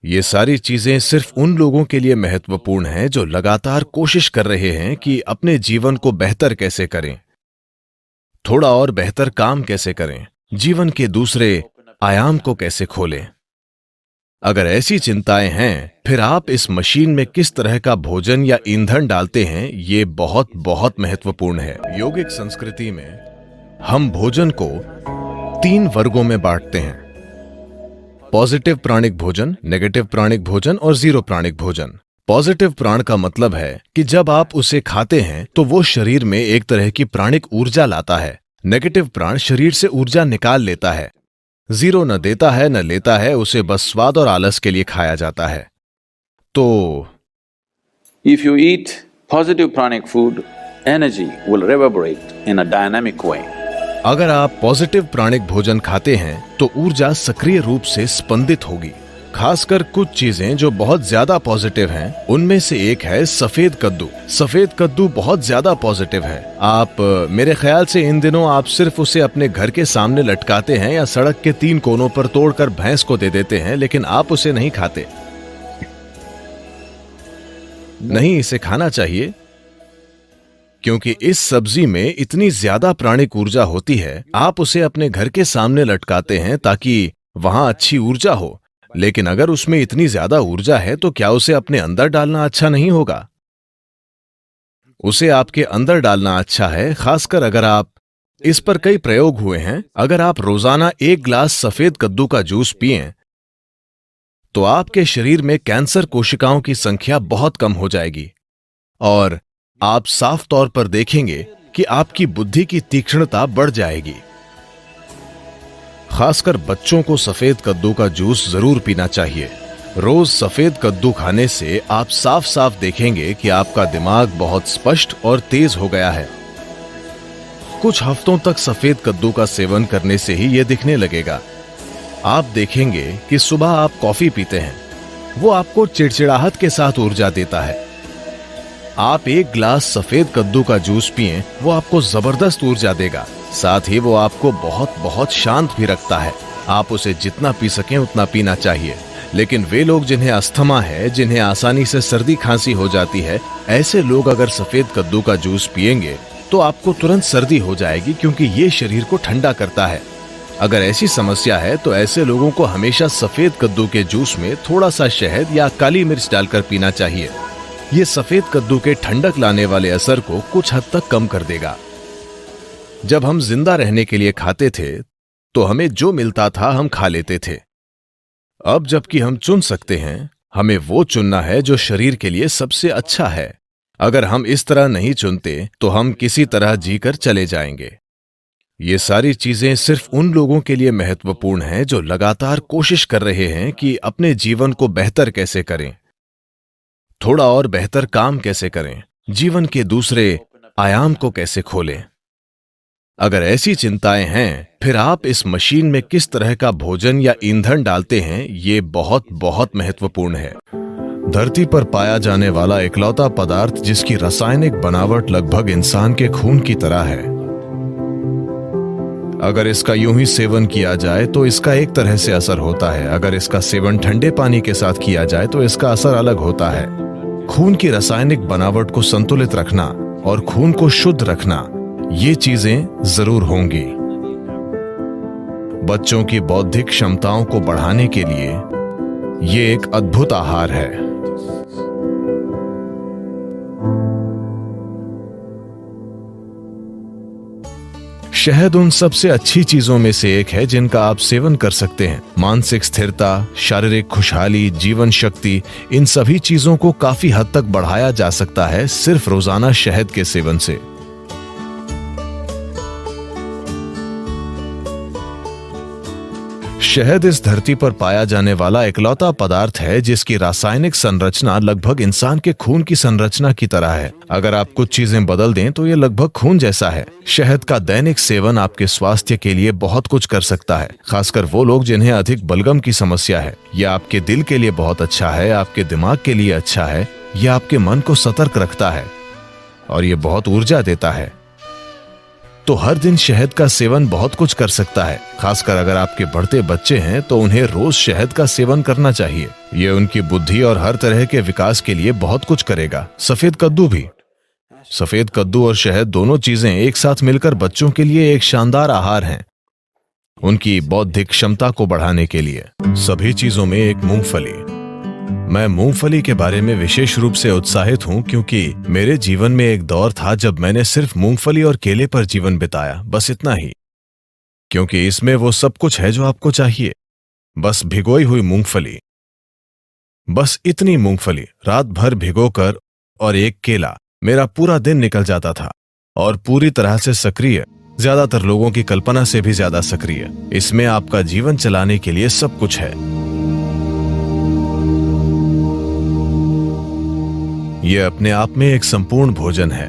ये सारी चीजें सिर्फ उन लोगों के लिए महत्वपूर्ण हैं जो लगातार कोशिश कर रहे हैं कि अपने जीवन को बेहतर कैसे करें, थोड़ा और बेहतर काम कैसे करें, जीवन के दूसरे आयाम को कैसे खोलें। अगर ऐसी चिंताएं हैं, फिर आप इस मशीन में किस तरह का भोजन या ईंधन डालते हैं, ये बहुत बहुत महत्वपूर्ण है। योगिक संस्कृति में हम भोजन को 3 वर्गों में बांटते हैं: पॉजिटिव प्राणिक भोजन, नेगेटिव प्राणिक भोजन और जीरो प्राणिक भोजन। पॉजिटिव प्राण का मतलब है कि जब आप उसे खाते हैं तो वो शरीर में एक तरह की प्राणिक ऊर्जा लाता है। नेगेटिव प्राण शरीर से ऊर्जा निकाल लेता है। जीरो न देता है न लेता है, उसे बस स्वाद और आलस के लिए खाया जाता है। तो If you eat positive pranic food, energy will reverberate in a dynamic way. अगर आप पॉजिटिव प्राणिक भोजन खाते हैं तो ऊर्जा सक्रिय रूप से स्पंदित होगी। खासकर कुछ चीजें जो बहुत ज्यादा पॉजिटिव हैं, उनमें से एक है सफेद कद्दू। सफेद कद्दू बहुत ज्यादा पॉजिटिव है। आप मेरे ख्याल से इन दिनों आप सिर्फ उसे अपने घर के सामने लटकाते हैं या सड़क के 3 कोनों पर तोड़कर भैंस को दे देते हैं, लेकिन आप उसे नहीं खाते। नहीं, इसे खाना चाहिए क्योंकि इस सब्जी में इतनी ज्यादा प्राणिक ऊर्जा होती है। आप उसे अपने घर के सामने लटकाते हैं ताकि वहां अच्छी ऊर्जा हो, लेकिन अगर उसमें इतनी ज्यादा ऊर्जा है तो क्या उसे अपने अंदर डालना अच्छा नहीं होगा? उसे आपके अंदर डालना अच्छा है, खासकर अगर आप इस पर कई प्रयोग हुए हैं। अगर आप रोजाना 1 गिलास सफेद कद्दू का जूस पिएं तो आपके शरीर में कैंसर कोशिकाओं की संख्या बहुत कम हो जाएगी और आप साफ तौर पर देखेंगे कि आपकी बुद्धि की तीक्ष्णता बढ़ जाएगी। खासकर बच्चों को सफेद कद्दू का जूस जरूर पीना चाहिए। रोज सफेद कद्दू खाने से आप साफ साफ देखेंगे कि आपका दिमाग बहुत स्पष्ट और तेज हो गया है। कुछ हफ्तों तक सफेद कद्दू का सेवन करने से ही यह दिखने लगेगा। आप देखेंगे कि सुबह आप कॉफी पीते हैं, वो आपको चिड़चिड़ाहट के साथ ऊर्जा देता है। आप 1 गिलास सफेद कद्दू का जूस पिएं, वो आपको जबरदस्त ऊर्जा देगा। साथ ही वो आपको बहुत बहुत शांत भी रखता है। आप उसे जितना पी सकें उतना पीना चाहिए। लेकिन वे लोग जिन्हें अस्थमा है, जिन्हें आसानी से सर्दी खांसी हो जाती है, ऐसे लोग अगर सफेद कद्दू का जूस पिएंगे तो आपको तुरंत सर्दी हो जाएगी, क्योंकि ये शरीर को ठंडा करता है। अगर ऐसी समस्या है तो ऐसे लोगों को हमेशा सफेद कद्दू के जूस में थोड़ा सा शहद या काली मिर्च डालकर पीना चाहिए। ये सफेद कद्दू के ठंडक लाने वाले असर को कुछ हद तक कम कर देगा। जब हम जिंदा रहने के लिए खाते थे तो हमें जो मिलता था हम खा लेते थे। अब जबकि हम चुन सकते हैं, हमें वो चुनना है जो शरीर के लिए सबसे अच्छा है। अगर हम इस तरह नहीं चुनते तो हम किसी तरह जीकर चले जाएंगे। ये सारी चीजें सिर्फ उन लोगों के लिए महत्वपूर्ण हैं जो लगातार कोशिश कर रहे हैं कि अपने जीवन को बेहतर कैसे करें, थोड़ा और बेहतर काम कैसे करें, जीवन के दूसरे आयाम को कैसे खोलें। अगर ऐसी चिंताएं हैं, फिर आप इस मशीन में किस तरह का भोजन या ईंधन डालते हैं, ये बहुत बहुत महत्वपूर्ण है। धरती पर पाया जाने वाला इकलौता पदार्थ जिसकी रासायनिक बनावट लगभग इंसान के खून की तरह है। अगर इसका यूं ही सेवन किया जाए तो इसका एक तरह से असर होता है। अगर इसका सेवन ठंडे पानी के साथ किया जाए तो इसका असर अलग होता है। खून की रासायनिक बनावट को संतुलित रखना और खून को शुद्ध रखना, ये चीजें जरूर होंगी। बच्चों की बौद्धिक क्षमताओं को बढ़ाने के लिए ये एक अद्भुत आहार है। शहद उन सबसे अच्छी चीजों में से एक है जिनका आप सेवन कर सकते हैं। मानसिक स्थिरता, शारीरिक खुशहाली, जीवन शक्ति, इन सभी चीजों को काफी हद तक बढ़ाया जा सकता है सिर्फ रोजाना शहद के सेवन से। शहद इस धरती पर पाया जाने वाला इकलौता पदार्थ है जिसकी रासायनिक संरचना लगभग इंसान के खून की संरचना की तरह है। अगर आप कुछ चीजें बदल दें तो ये लगभग खून जैसा है। शहद का दैनिक सेवन आपके स्वास्थ्य के लिए बहुत कुछ कर सकता है, खासकर वो लोग जिन्हें अधिक बलगम की समस्या है। यह आपके दिल के लिए बहुत अच्छा है, आपके दिमाग के लिए अच्छा है, यह आपके मन को सतर्क रखता है और ये बहुत ऊर्जा देता है। तो हर दिन शहद का सेवन बहुत कुछ कर सकता है। खासकर अगर आपके बढ़ते बच्चे हैं तो उन्हें रोज शहद का सेवन करना चाहिए। ये उनकी बुद्धि और हर तरह के विकास के लिए बहुत कुछ करेगा। सफेद कद्दू भी। सफेद कद्दू और शहद दोनों चीजें एक साथ मिलकर बच्चों के लिए एक शानदार आहार हैं, उनकी बौद्धिक क्षमता को बढ़ाने के लिए। सभी चीजों में एक मूंगफली। मैं मूंगफली के बारे में विशेष रूप से उत्साहित हूं क्योंकि मेरे जीवन में एक दौर था जब मैंने सिर्फ मूंगफली और केले पर जीवन बिताया, बस इतना ही। क्योंकि इसमें वो सब कुछ है जो आपको चाहिए। बस भिगोई हुई मूंगफली, बस इतनी मूंगफली रात भर भिगोकर और एक केला, मेरा पूरा दिन निकल जाता था। और पूरी तरह से सक्रिय, ज्यादातर लोगों की कल्पना से भी ज्यादा सक्रिय। इसमें आपका जीवन चलाने के लिए सब कुछ है। यह अपने आप में एक संपूर्ण भोजन है।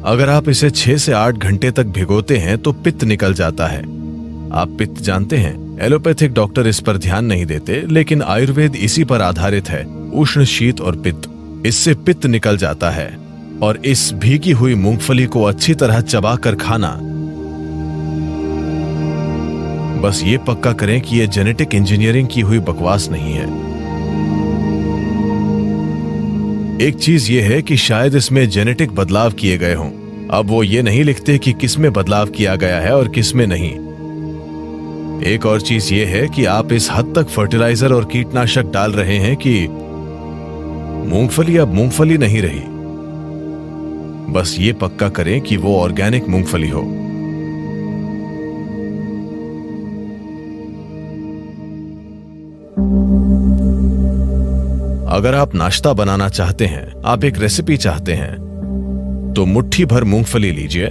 अगर आप इसे 6 से 8 घंटे तक भिगोते हैं तो पित्त निकल जाता है। आप पित्त जानते हैं, एलोपैथिक डॉक्टर इस पर ध्यान नहीं देते, लेकिन आयुर्वेद इसी पर आधारित है। उष्ण, शीत और पित्त, इससे पित्त निकल जाता है। और इस भीगी हुई मूंगफली को अच्छी तरह चबाकर खाना। बस ये पक्का करें कि यह जेनेटिक इंजीनियरिंग की हुई बकवास नहीं है। एक चीज यह है कि शायद इसमें जेनेटिक बदलाव किए गए हों। अब वो ये नहीं लिखते कि किसमें बदलाव किया गया है और किसमें नहीं। एक और चीज ये है कि आप इस हद तक फर्टिलाइजर और कीटनाशक डाल रहे हैं कि मूंगफली अब मूंगफली नहीं रही। बस ये पक्का करें कि वो ऑर्गेनिक मूंगफली हो। अगर आप नाश्ता बनाना चाहते हैं, आप एक रेसिपी चाहते हैं, तो मुट्ठी भर मूंगफली लीजिए,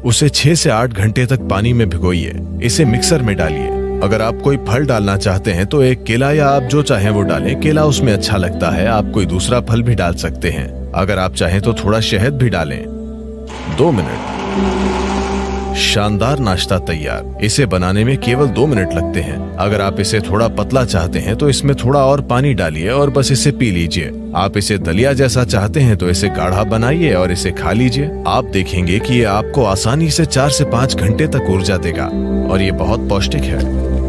उसे 6 से 8 घंटे तक पानी में भिगोइए, इसे मिक्सर में डालिए। अगर आप कोई फल डालना चाहते हैं तो एक केला या आप जो चाहें वो डालें। केला उसमें अच्छा लगता है, आप कोई दूसरा फल भी डाल सकते हैं। अगर आप चाहें तो थोड़ा शहद भी डालें। 2 मिनट, शानदार नाश्ता तैयार। इसे बनाने में केवल 2 मिनट लगते हैं। अगर आप इसे थोड़ा पतला चाहते हैं तो इसमें थोड़ा और पानी डालिए और बस इसे पी लीजिए। आप इसे दलिया जैसा चाहते हैं तो इसे गाढ़ा बनाइए और इसे खा लीजिए। आप देखेंगे कि ये आपको आसानी से 4 से 5 घंटे तक ऊर्जा देगा और ये बहुत पौष्टिक है।